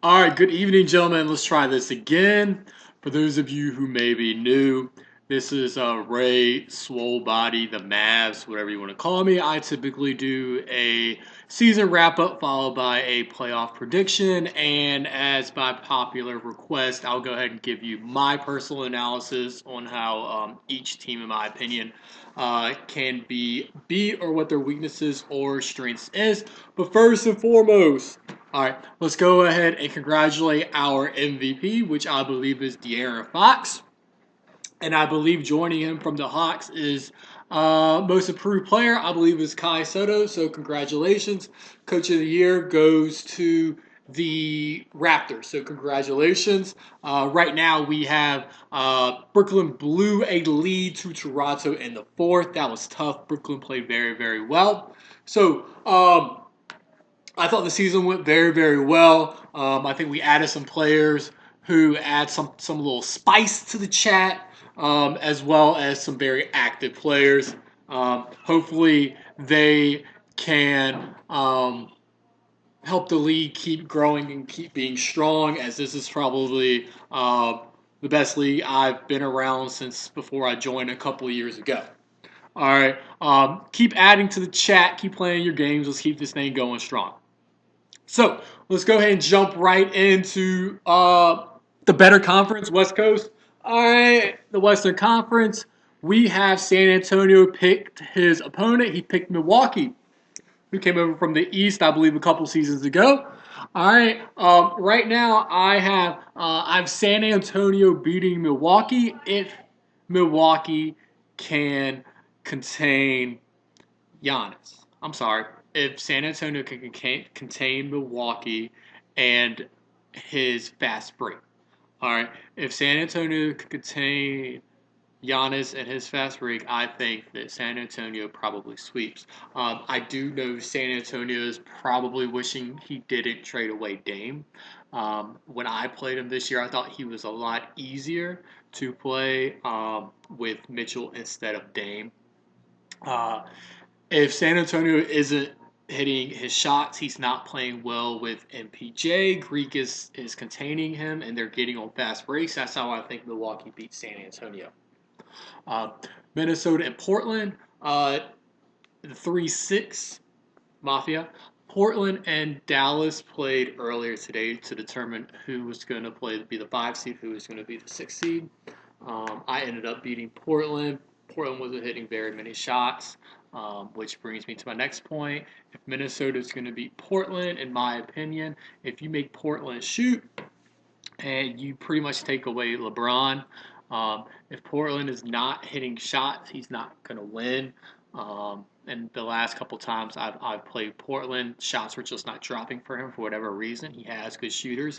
All right, good evening, gentlemen. Let's try this again. For those of you who may be new, this is Ray Swole Body, the Mavs, whatever you want to call me. I typically do a season wrap up followed by a playoff prediction. And as by popular request, I'll go ahead and give you my personal analysis on how each team, in my opinion, can be beat or what their weaknesses or strengths is. But first and foremost, all right, let's go ahead and congratulate our MVP, which I believe is De'Aaron Fox. And I believe joining him from the Hawks is most improved player, I believe, is Kai Soto. So congratulations. Coach of the Year goes to the Raptors. So congratulations. Right now we have Brooklyn blew a lead to Toronto in the fourth. That was tough. Brooklyn played very, very well. So I thought the season went very, very well. I think we added some players who add some little spice to the chat, as well as some very active players. Hopefully, they can help the league keep growing and keep being strong, as this is probably the best league I've been around since before I joined a couple of years ago. All right, keep adding to the chat, keep playing your games. Let's keep this thing going strong. So let's go ahead and jump right into the better conference, West Coast. All right, the Western Conference. We have San Antonio picked his opponent. He picked Milwaukee, who came over from the East, I believe, a couple seasons ago. All right, right now I have San Antonio beating Milwaukee if Milwaukee can contain Giannis. I'm sorry. If San Antonio can contain Milwaukee and his fast break. All right. If San Antonio can contain Giannis and his fast break, I think that San Antonio probably sweeps. I do know San Antonio is probably wishing he didn't trade away Dame. When I played him this year, I thought he was a lot easier to play with Mitchell instead of Dame. Uh, if San Antonio isn't hitting his shots, he's not playing well with MPJ. Greek is containing him, and they're getting on fast breaks. That's how I think Milwaukee beats San Antonio. Uh, Minnesota and Portland, the 3-6 Mafia. Portland and Dallas played earlier today to determine who was going to be the 5 seed, who was going to be the 6 seed. I ended up beating Portland. Portland wasn't hitting very many shots, which brings me to my next point. If Minnesota is going to beat Portland, in my opinion, if you make Portland shoot and you pretty much take away LeBron, if Portland is not hitting shots, he's not going to win. And the last couple times I've played Portland, shots were just not dropping for him for whatever reason. He has good shooters.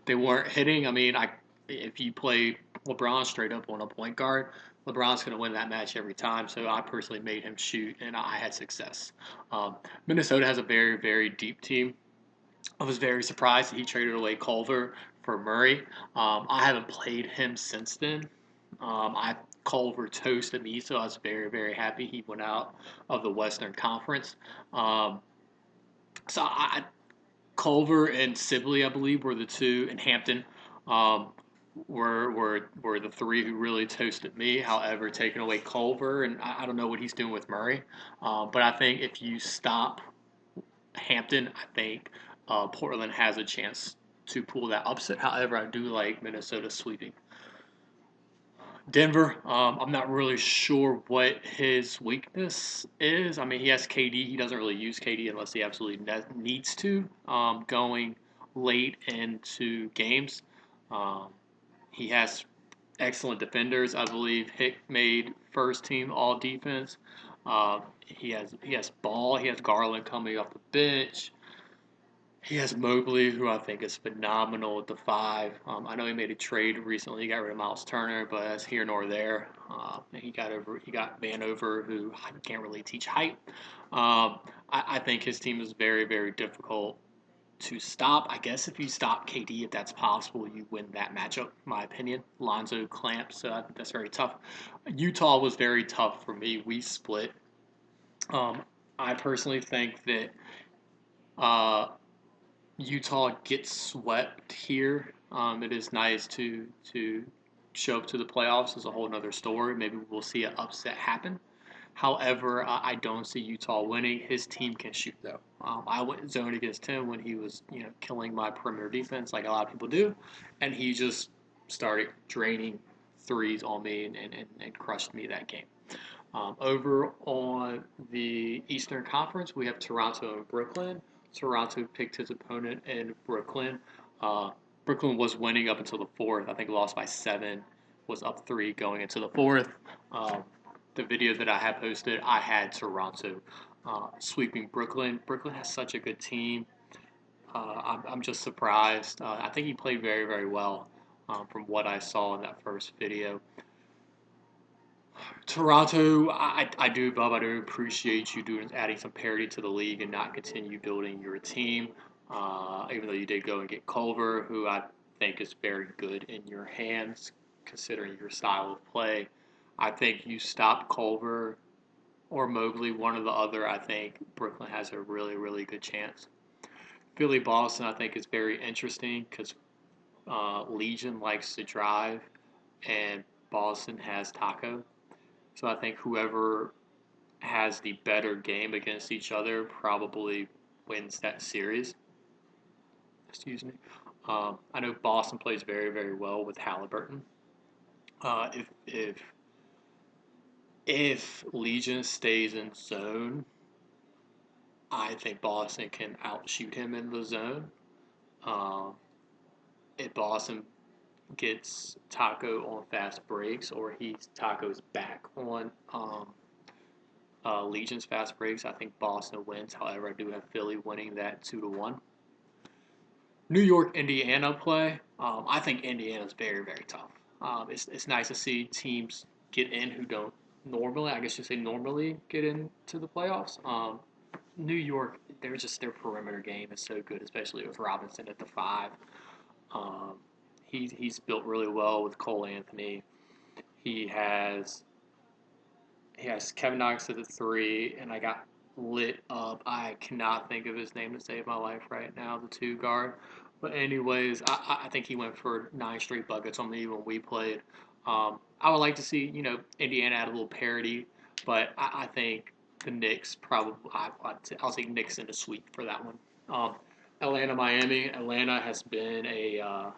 They weren't hitting. I mean, if you play LeBron straight up on a point guard, LeBron's going to win that match every time. So I personally made him shoot, and I had success. Minnesota has a very, very deep team. I was very surprised that he traded away Culver for Murray. I haven't played him since then. I Culver toasted me, so I was very, very happy he went out of the Western Conference. Um, so I Culver and Sibley, I believe, were the two, and Hampton um, were the three who really toasted me. However, taking away Culver, and I don't know what he's doing with Murray, but I think if you stop Hampton, I think Portland has a chance to pull that upset. However, I do like Minnesota sweeping. Denver, I'm not really sure what his weakness is. I mean, he has KD. He doesn't really use KD unless he absolutely needs to, going late into games. Um, he has excellent defenders. I believe Hick made first team all defense. He has Ball. He has Garland coming off the bench. He has Mobley, who I think is phenomenal at the 5. I know he made a trade recently. He got rid of Miles Turner, but that's here nor there. He got Vanover, who I can't really teach height. I think his team is very, very difficult to stop. I guess if you stop KD, if that's possible, you win that matchup, in my opinion. Lonzo clamps, so I think that's very tough. Utah was very tough for me. We split. Um, I personally think that uh, Utah gets swept here. It is nice to show up to the playoffs. Is a whole other story. Maybe we'll see an upset happen. However, I don't see Utah winning. His team can shoot though. I went zone against him when he was killing my perimeter defense like a lot of people do, and he just started draining threes on me and crushed me that game. Over on the Eastern Conference, we have Toronto and Brooklyn. Toronto picked his opponent in Brooklyn. Uh, Brooklyn was winning up until the fourth. I think lost by 7. Was up 3 going into the fourth. The video that I had posted, I had Toronto sweeping Brooklyn. Brooklyn has such a good team. I'm just surprised. I think he played very, very well from what I saw in that first video. Toronto, I do, Bob. I do appreciate you doing adding some parity to the league and not continue building your team. Even though you did go and get Culver, who I think is very good in your hands, considering your style of play. I think you stop Culver or Mobley, one or the other. I think Brooklyn has a really, really good chance. Philly Boston, I think, is very interesting because Legion likes to drive and Boston has Taco. So I think whoever has the better game against each other probably wins that series. Excuse me. I know Boston plays very, very well with Halliburton. If Legion stays in zone, I think Boston can outshoot him in the zone. Um, if Boston gets Taco on fast breaks, or Taco's back on Legion's fast breaks, I think Boston wins. However, I do have Philly winning that 2-1. New York, Indiana play. I think Indiana's very, very tough. It's nice to see teams get in who don't normally, I guess you say normally, get into the playoffs. New York, they're just their perimeter game is so good, especially with Robinson at the 5. Um, he's built really well with Cole Anthony. He has Kevin Knox at the 3, and I got lit up. I cannot think of his name to save my life right now, the 2 guard. But anyways, I think he went for 9 straight buckets on me when we played. I would like to see Indiana add a little parity, but I think the Knicks probably I'll take Knicks in the sweep for that one. Atlanta, Miami. Atlanta has been a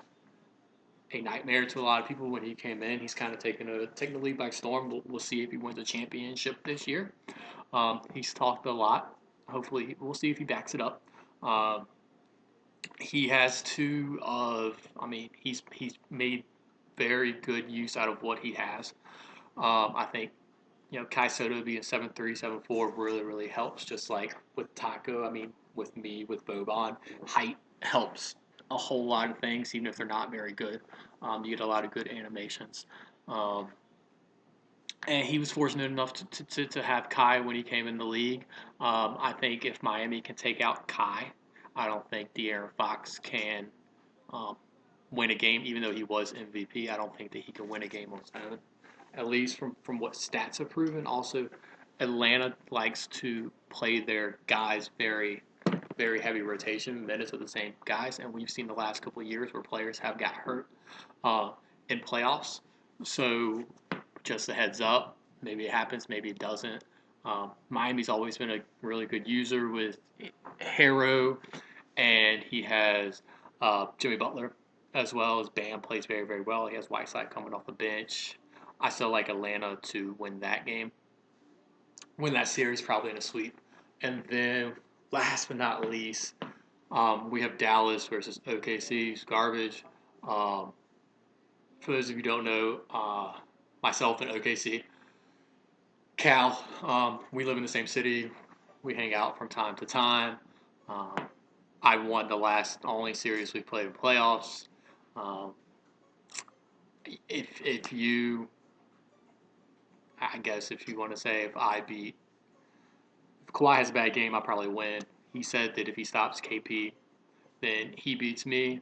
nightmare to a lot of people when he came in. He's kind of taken the league by storm. We'll see if he wins a championship this year. He's talked a lot. Hopefully, we'll see if he backs it up. He has two of. I mean, he's made very good use out of what he has. I think Kai Soto being 7'3", 7'4" really, really helps. Just like with Taco, I mean, with me, with Boban, height helps a whole lot of things, even if they're not very good. You get a lot of good animations. Um, and he was fortunate enough to have Kai when he came in the league. I think if Miami can take out Kai, I don't think De'Aaron Fox can um, win a game, even though he was MVP. I don't think that he can win a game on his own, at least from what stats have proven. Also, Atlanta likes to play their guys very, very heavy rotation, minutes of the same guys, and we've seen the last couple of years where players have got hurt uh, in playoffs. So, just a heads up, maybe it happens, maybe it doesn't. Miami's always been a really good user with Harrow, and he has Jimmy Butler as well as Bam plays very, very well. He has Whiteside coming off the bench. I still like Atlanta to win that game, win that series, probably in a sweep. And then, last but not least, we have Dallas versus OKC. It's garbage. Um, for those of you who don't know, myself and OKC, Cal, we live in the same city. We hang out from time to time. Um, I won the last only series we played in playoffs. Um, if you, I guess if you want to say if Kawhi has a bad game, I probably win. He said that if he stops KP, then he beats me.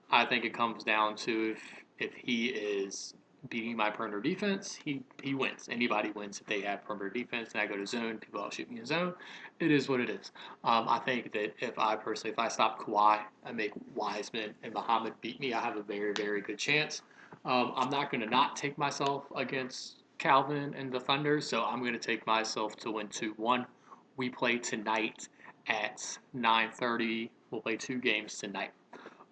I think it comes down to if he is beating my perimeter defense, he wins. Anybody wins if they have perimeter defense and I go to zone, people all shoot me in zone. It is what it is. I think that if I stop Kawhi, I make Wiseman and Muhammad beat me, I have a very, very good chance. I'm not going to not take myself against Calvin and the Thunder, so I'm going to take myself to win 2-1. We play tonight at 9:30. We'll play 2 games tonight.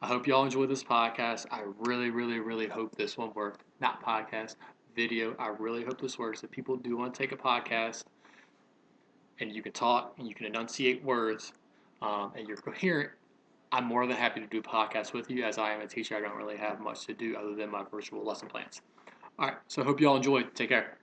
I hope y'all enjoy this podcast. I really, really, really hope this one worked. Not podcast, video. I really hope this works. If people do want to take a podcast and you can talk and you can enunciate words and you're coherent, I'm more than happy to do a podcast with you. As I am a teacher, I don't really have much to do other than my virtual lesson plans. All right, so I hope y'all enjoy. Take care.